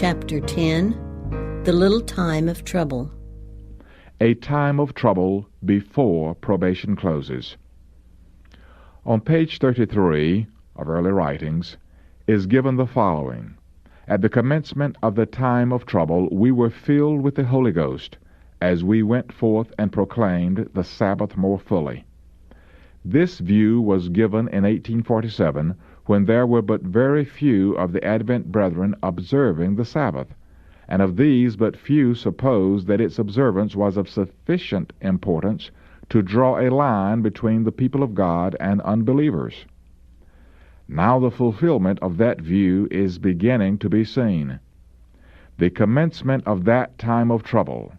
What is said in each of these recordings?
Chapter 10, The Little Time of Trouble. A time of trouble before probation closes. On page 33 of early writings is given the following. At the commencement of the time of trouble, we were filled with the Holy Ghost as we went forth and proclaimed the Sabbath more fully. This view was given in 1847 when there were but very few of the Advent brethren observing the Sabbath, and of these but few supposed that its observance was of sufficient importance to draw a line between the people of God and unbelievers. Now the fulfillment of that view is beginning to be seen. The commencement of that time of trouble,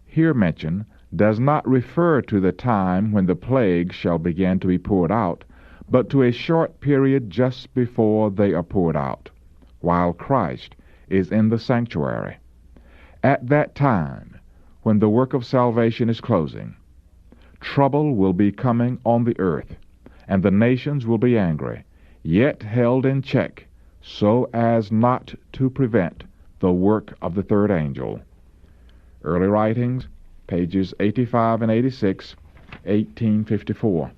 here mentioned, does not refer to the time when the plagues shall begin to be poured out, but to a short period just before they are poured out, while Christ is in the sanctuary. At that time, when the work of salvation is closing, trouble will be coming on the earth, and the nations will be angry, yet held in check, so as not to prevent the work of the third angel. Early Writings, pages 85 and 86, 1854.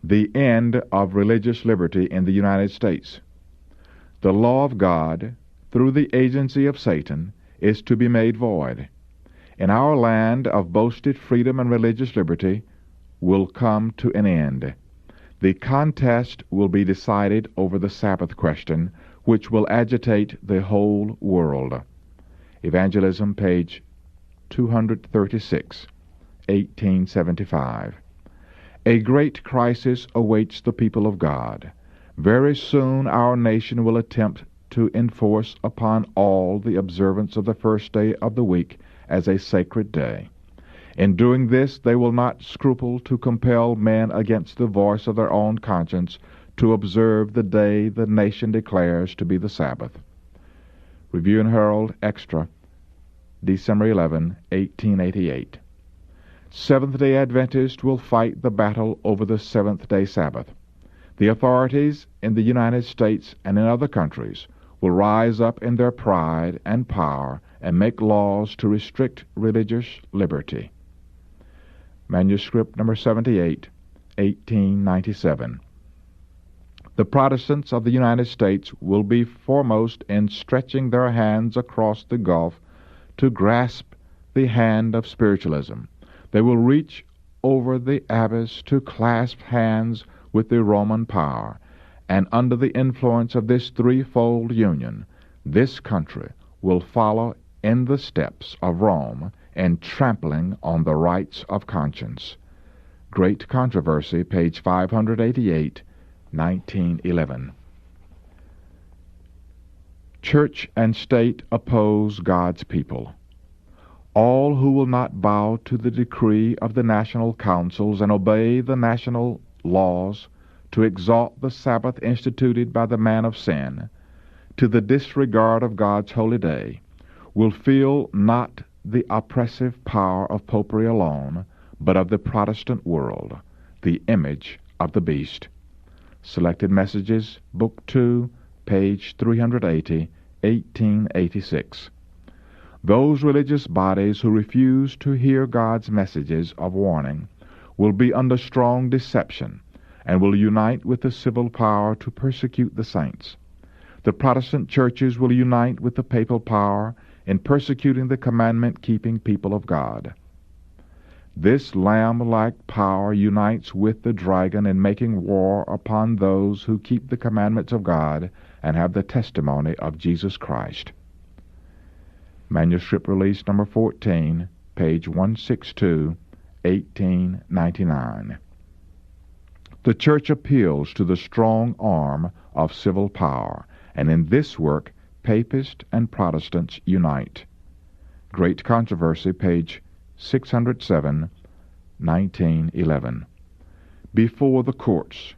The end of religious liberty in the United States. The law of God, through the agency of Satan, is to be made void. In our land of boasted freedom and religious liberty will come to an end. The contest will be decided over the Sabbath question, which will agitate the whole world. Evangelism, page 236, 1875. A great crisis awaits the people of God. Very soon our nation will attempt to enforce upon all the observance of the first day of the week as a sacred day. In doing this, they will not scruple to compel men against the voice of their own conscience to observe the day the nation declares to be the Sabbath. Review and Herald, Extra, December 11, 1888. Seventh-day Adventists will fight the battle over the seventh-day Sabbath. The authorities in the United States and in other countries will rise up in their pride and power and make laws to restrict religious liberty. Manuscript number 78, 1897. The Protestants of the United States will be foremost in stretching their hands across the gulf to grasp the hand of spiritualism. They will reach over the abyss to clasp hands with the Roman power, and under the influence of this threefold union, this country will follow in the steps of Rome in trampling on the rights of conscience. Great Controversy, page 588, 1911. Church and state oppose God's people. All who will not bow to the decree of the national councils and obey the national laws to exalt the Sabbath instituted by the man of sin to the disregard of God's holy day will feel not the oppressive power of popery alone, but of the Protestant world, the image of the beast. Selected Messages, Book 2, page 380, 1886. Those religious bodies who refuse to hear God's messages of warning will be under strong deception and will unite with the civil power to persecute the saints. The Protestant churches will unite with the papal power in persecuting the commandment-keeping people of God. This lamb-like power unites with the dragon in making war upon those who keep the commandments of God and have the testimony of Jesus Christ. Manuscript release number 14, page 162, 1899. The Church appeals to the strong arm of civil power, and in this work Papists and Protestants unite. Great Controversy, page 607, 1911. Before the courts,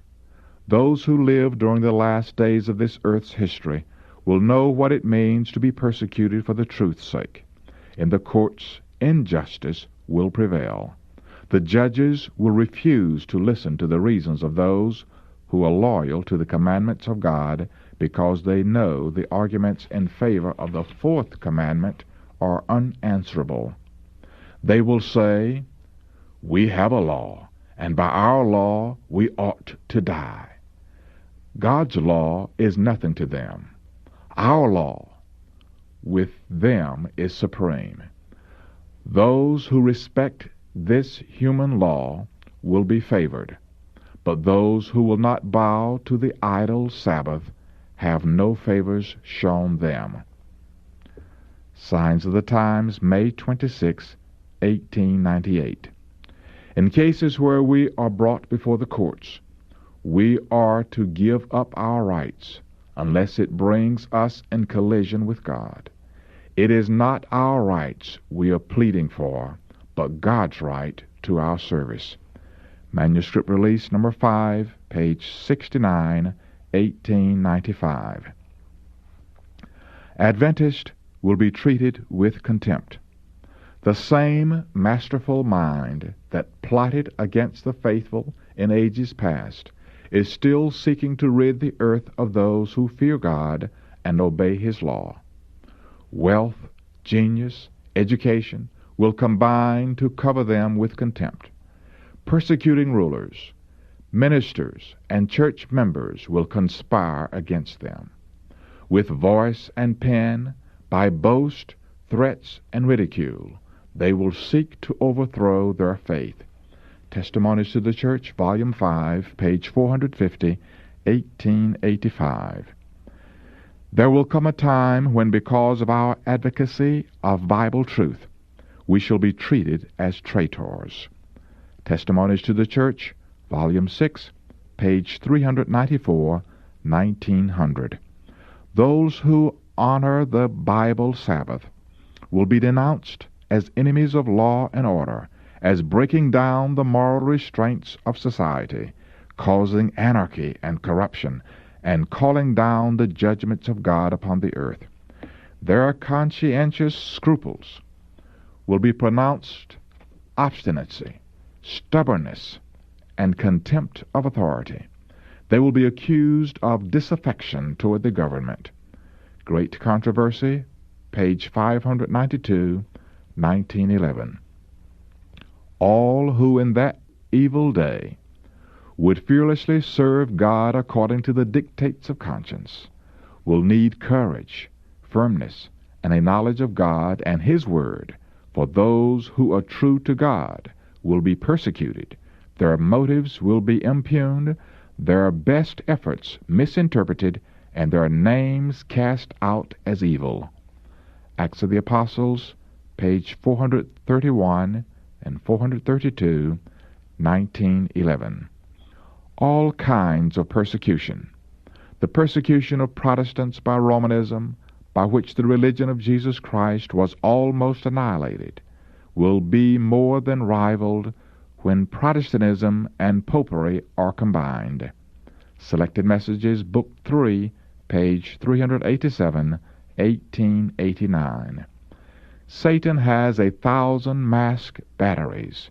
those who live during the last days of this earth's history will know what it means to be persecuted for the truth's sake. In the courts, injustice will prevail. The judges will refuse to listen to the reasons of those who are loyal to the commandments of God because they know the arguments in favor of the fourth commandment are unanswerable. They will say, "We have a law, and by our law we ought to die." God's law is nothing to them. Our law with them is supreme. Those who respect this human law will be favored, but those who will not bow to the idol Sabbath have no favors shown them. Signs of the Times, May 26, 1898. In cases where we are brought before the courts, we are to give up our rights unless it brings us in collision with God. It is not our rights we are pleading for, but God's right to our service. Manuscript Release Number 5, page 69, 1895. Adventists will be treated with contempt. The same masterful mind that plotted against the faithful in ages past is still seeking to rid the earth of those who fear God and obey His law. Wealth, genius, education will combine to cover them with contempt. Persecuting rulers, ministers, and church members will conspire against them. With voice and pen, by boast, threats, and ridicule, they will seek to overthrow their faith. Testimonies to the Church, Volume 5, page 450, 1885. There will come a time when, because of our advocacy of Bible truth, we shall be treated as traitors. Testimonies to the Church, Volume 6, page 394, 1900. Those who honor the Bible Sabbath will be denounced as enemies of law and order, as breaking down the moral restraints of society, causing anarchy and corruption, and calling down the judgments of God upon the earth. Their conscientious scruples will be pronounced obstinacy, stubbornness, and contempt of authority. They will be accused of disaffection toward the government. Great Controversy, page 592, 1911. All who in that evil day would fearlessly serve God according to the dictates of conscience will need courage, firmness, and a knowledge of God and His Word, for those who are true to God will be persecuted, their motives will be impugned, their best efforts misinterpreted, and their names cast out as evil. Acts of the Apostles, page 431 and 432, 1911. All kinds of persecution. The persecution of Protestants by Romanism, by which the religion of Jesus Christ was almost annihilated, will be more than rivaled when Protestantism and Popery are combined. Selected Messages, Book 3, page 387, 1889. Satan has 1,000 masked batteries,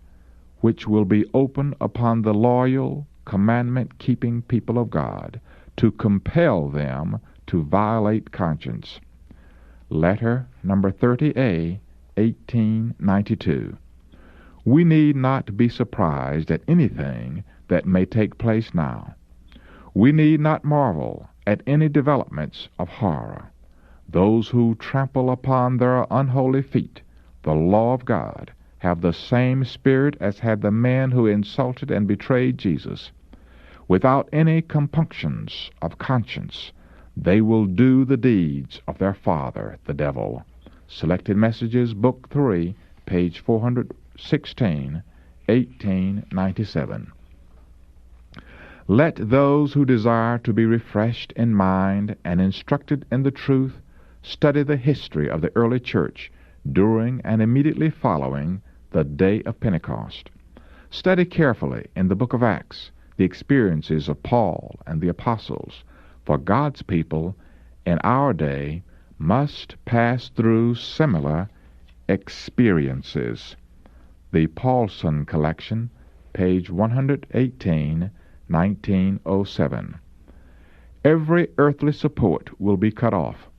which will be open upon the loyal, commandment-keeping people of God to compel them to violate conscience. Letter number 30A, 1892. We need not be surprised at anything that may take place now. We need not marvel at any developments of horror. Those who trample upon their unholy feet the law of God have the same spirit as had the men who insulted and betrayed Jesus. Without any compunctions of conscience, they will do the deeds of their father, the devil. Selected Messages, Book 3, page 416, 1897. Let those who desire to be refreshed in mind and instructed in the truth study the history of the early church during and immediately following the day of Pentecost. Study carefully in the book of Acts the experiences of Paul and the apostles, for God's people in our day must pass through similar experiences. The Paulson Collection, page 118, 1907. Every earthly support will be cut off.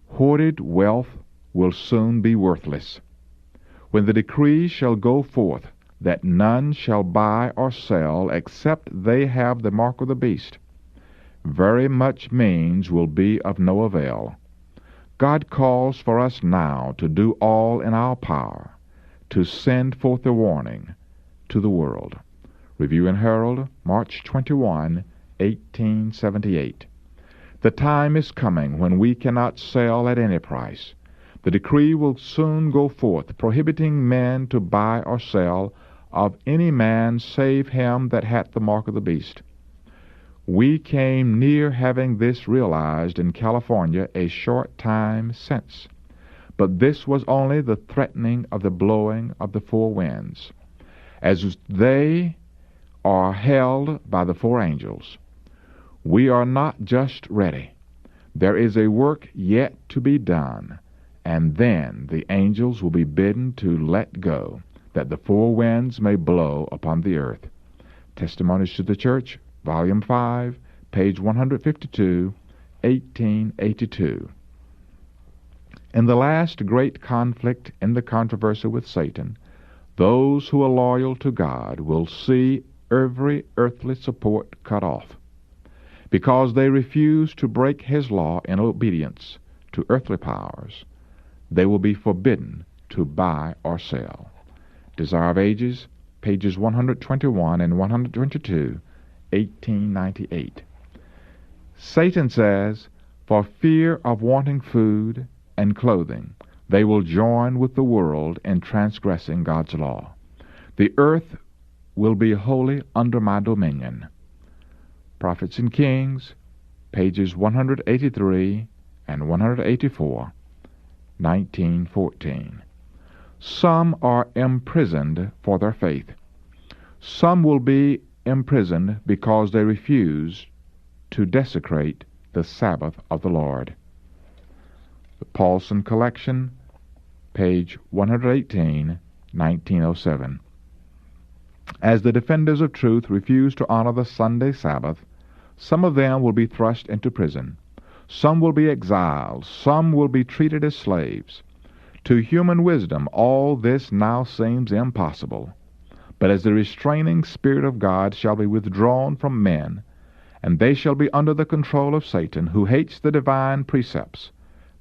Hoarded wealth will soon be worthless. When the decree shall go forth that none shall buy or sell except they have the mark of the beast, very much means will be of no avail. God calls for us now to do all in our power to send forth a warning to the world. Review and Herald, March 21, 1878. The time is coming when we cannot sell at any price. The decree will soon go forth, prohibiting men to buy or sell of any man save him that hath the mark of the beast. We came near having this realized in California a short time since, but this was only the threatening of the blowing of the four winds, as they are held by the four angels. We are not just ready. There is a work yet to be done, and then the angels will be bidden to let go, that the four winds may blow upon the earth. Testimonies to the Church, Volume 5, page 152, 1882. In the last great conflict in the controversy with Satan, those who are loyal to God will see every earthly support cut off. Because they refuse to break his law in obedience to earthly powers, they will be forbidden to buy or sell. Desire of Ages, pages 121 and 122, 1898. Satan says, for fear of wanting food and clothing, they will join with the world in transgressing God's law. The earth will be wholly under my dominion. Prophets and Kings, pages 183 and 184, 1914. Some are imprisoned for their faith. Some will be imprisoned because they refuse to desecrate the Sabbath of the Lord. The Paulson Collection, page 118, 1907. As the defenders of truth refuse to honor the Sunday Sabbath, some of them will be thrust into prison. Some will be exiled. Some will be treated as slaves. To human wisdom, all this now seems impossible. But as the restraining Spirit of God shall be withdrawn from men, and they shall be under the control of Satan, who hates the divine precepts,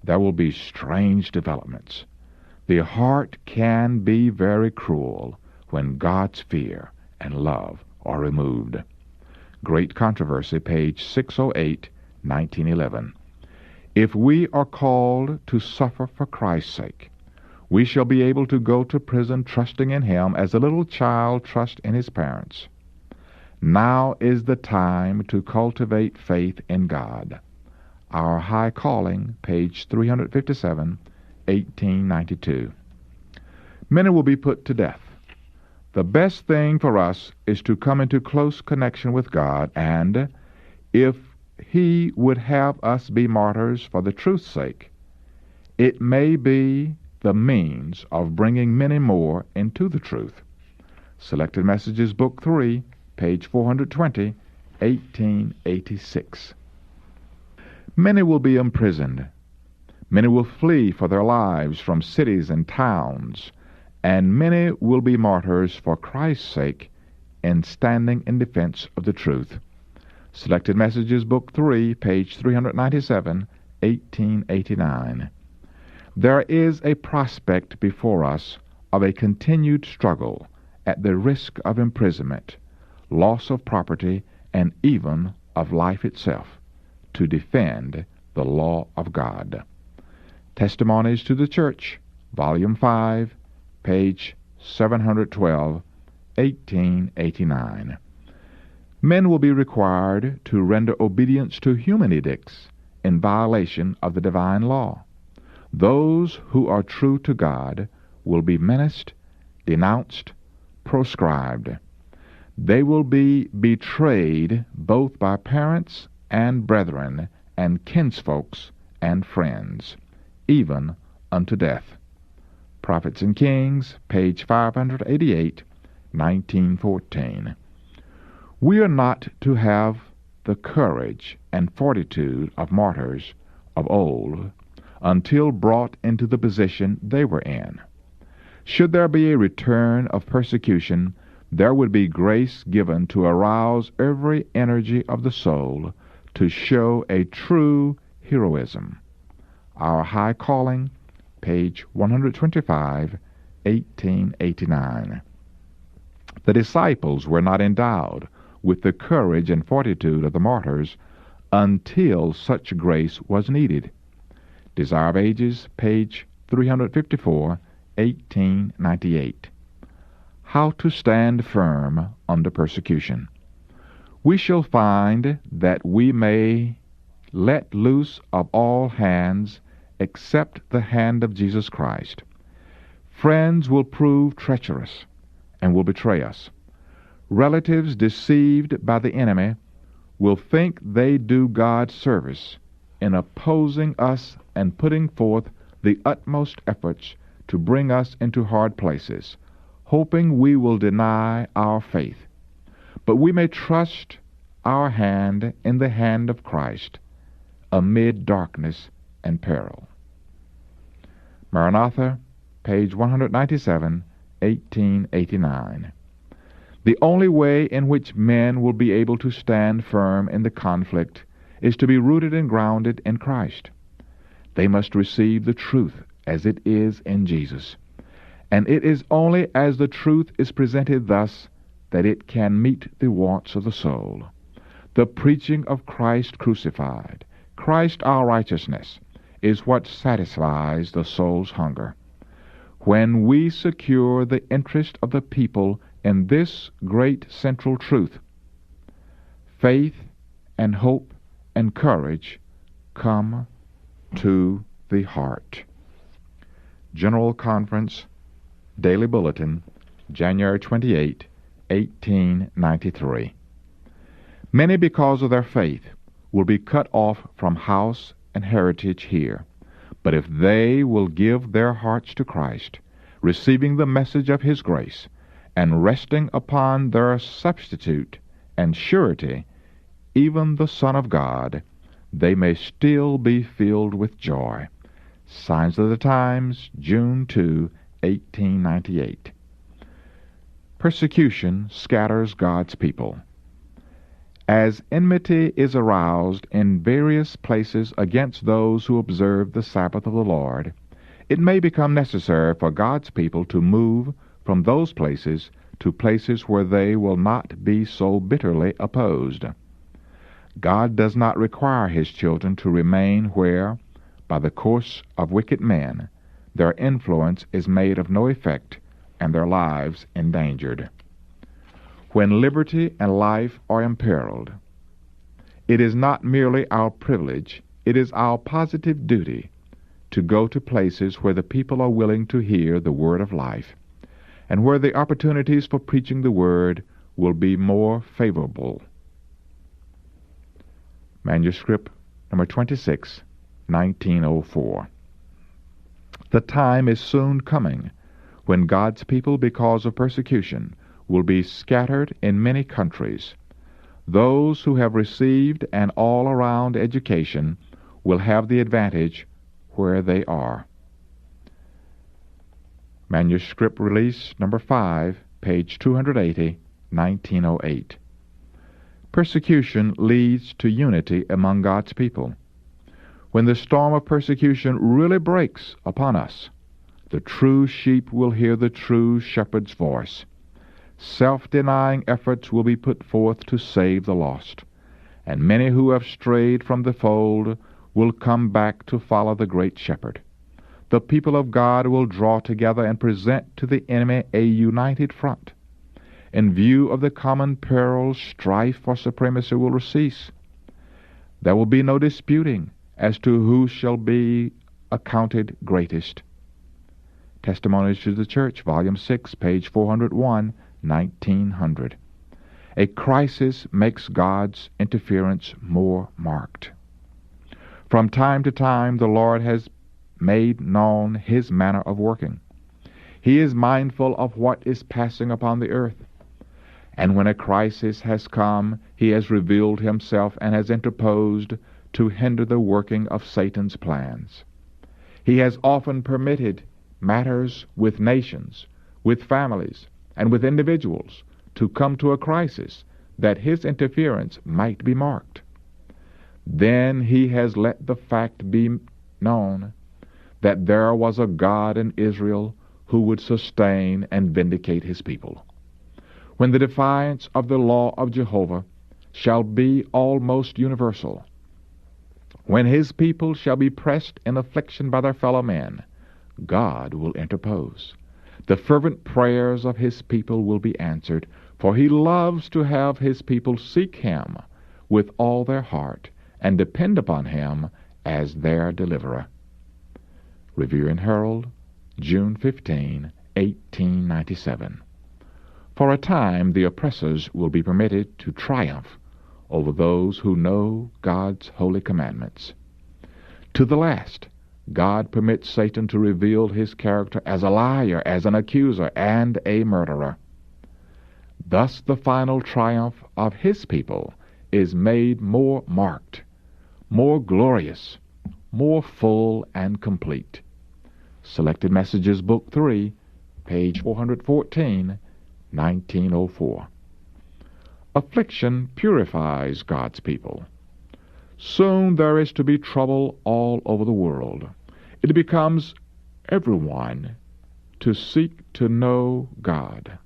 there will be strange developments. The heart can be very cruel when God's fear and love are removed. Great Controversy, page 608, 1911. If we are called to suffer for Christ's sake, we shall be able to go to prison trusting in Him as a little child trusts in his parents. Now is the time to cultivate faith in God. Our High Calling, page 357, 1892. Many will be put to death. The best thing for us is to come into close connection with God, and if He would have us be martyrs for the truth's sake, it may be the means of bringing many more into the truth. Selected Messages, Book 3, page 420, 1886. Many will be imprisoned. Many will flee for their lives from cities and towns, and many will be martyrs for Christ's sake in standing in defense of the truth. Selected Messages, Book 3, page 397, 1889. There is a prospect before us of a continued struggle at the risk of imprisonment, loss of property, and even of life itself, to defend the law of God. Testimonies to the Church, Volume 5, page 712, 1889. Men will be required to render obedience to human edicts in violation of the divine law. Those who are true to God will be menaced, denounced, proscribed. They will be betrayed both by parents and brethren and kinsfolks and friends, even unto death. Prophets and Kings, page 588, 1914. We are not to have the courage and fortitude of martyrs of old until brought into the position they were in. Should there be a return of persecution, there would be grace given to arouse every energy of the soul to show a true heroism. Our High Calling, page 125, 1889. The disciples were not endowed with the courage and fortitude of the martyrs until such grace was needed. Desire of Ages, page 354, 1898. How to stand firm under persecution. We shall find that we may let loose of all hands except the hand of Jesus Christ. Friends will prove treacherous and will betray us. Relatives deceived by the enemy will think they do God service in opposing us and putting forth the utmost efforts to bring us into hard places, hoping we will deny our faith. But we may trust our hand in the hand of Christ amid darkness and peril. Maranatha, page 197, 1889. The only way in which men will be able to stand firm in the conflict is to be rooted and grounded in Christ. They must receive the truth as it is in Jesus, and it is only as the truth is presented thus that it can meet the wants of the soul. The preaching of Christ crucified, Christ our righteousness, is what satisfies the soul's hunger. When we secure the interest of the people in this great central truth, faith and hope and courage come to the heart. General Conference, Daily Bulletin, January 28, 1893. Many, because of their faith, will be cut off from house and heritage here. But if they will give their hearts to Christ, receiving the message of His grace, and resting upon their substitute and surety, even the Son of God, they may still be filled with joy. Signs of the Times, June 2, 1898. Persecution scatters God's people. As enmity is aroused in various places against those who observe the Sabbath of the Lord, it may become necessary for God's people to move from those places to places where they will not be so bitterly opposed. God does not require His children to remain where, by the course of wicked men, their influence is made of no effect and their lives endangered. When liberty and life are imperiled, it is not merely our privilege, it is our positive duty to go to places where the people are willing to hear the word of life, and where the opportunities for preaching the word will be more favorable. Manuscript number 26, 1904. The time is soon coming when God's people, because of persecution, will be scattered in many countries. Those who have received an all-around education will have the advantage where they are. Manuscript release number 5, page 280, 1908. Persecution leads to unity among God's people. When the storm of persecution really breaks upon us, the true sheep will hear the true shepherd's voice. Self-denying efforts will be put forth to save the lost, and many who have strayed from the fold will come back to follow the great shepherd. The people of God will draw together and present to the enemy a united front. In view of the common perils, strife for supremacy will cease. There will be no disputing as to who shall be accounted greatest. Testimonies to the Church, Volume 6, page 401, 1900. A crisis makes God's interference more marked. From time to time, the Lord has made known His manner of working. He is mindful of what is passing upon the earth, And when a crisis has come, he has revealed himself and has interposed to hinder the working of Satan's plans. He has often permitted matters with nations, with families, and with individuals to come to a crisis that his interference might be marked. Then he has let the fact be known that there was a God in Israel who would sustain and vindicate his people. When the defiance of the law of Jehovah shall be almost universal, when his people shall be pressed in affliction by their fellow men, God will interpose. The fervent prayers of his people will be answered, for he loves to have his people seek him with all their heart and depend upon him as their deliverer. Review and Herald, June 15, 1897. For a time the oppressors will be permitted to triumph over those who know God's holy commandments. To the last, God permits Satan to reveal his character as a liar, as an accuser, and a murderer. Thus the final triumph of his people is made more marked, more glorious, more full and complete. Selected Messages, Book 3, page 414, 1904. Affliction purifies God's people. Soon there is to be trouble all over the world. It becomes everyone to seek to know God.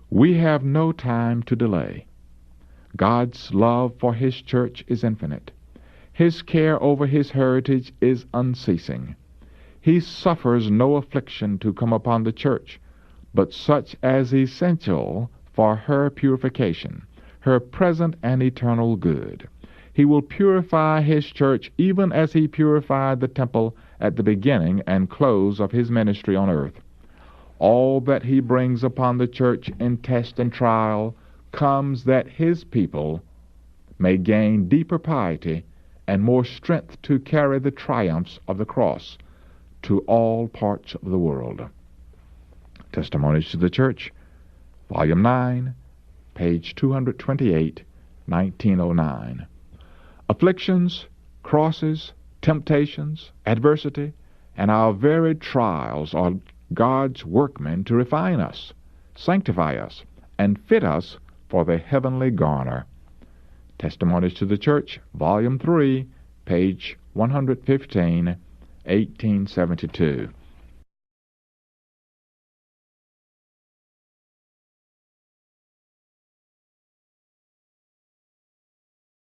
We have no time to delay. God's love for his church is infinite. His care over his heritage is unceasing. He suffers no affliction to come upon the church, but such as is essential for her purification, her present and eternal good. He will purify his church even as he purified the temple at the beginning and close of his ministry on earth. All that he brings upon the church in test and trial comes that his people may gain deeper piety and more strength to carry the triumphs of the cross to all parts of the world. Testimonies to the Church, Volume 9, page 228, 1909. Afflictions, crosses, temptations, adversity, and our varied trials are God's workmen to refine us, sanctify us, and fit us for the heavenly garner. Testimonies to the Church, Volume 3, page 115, 1872.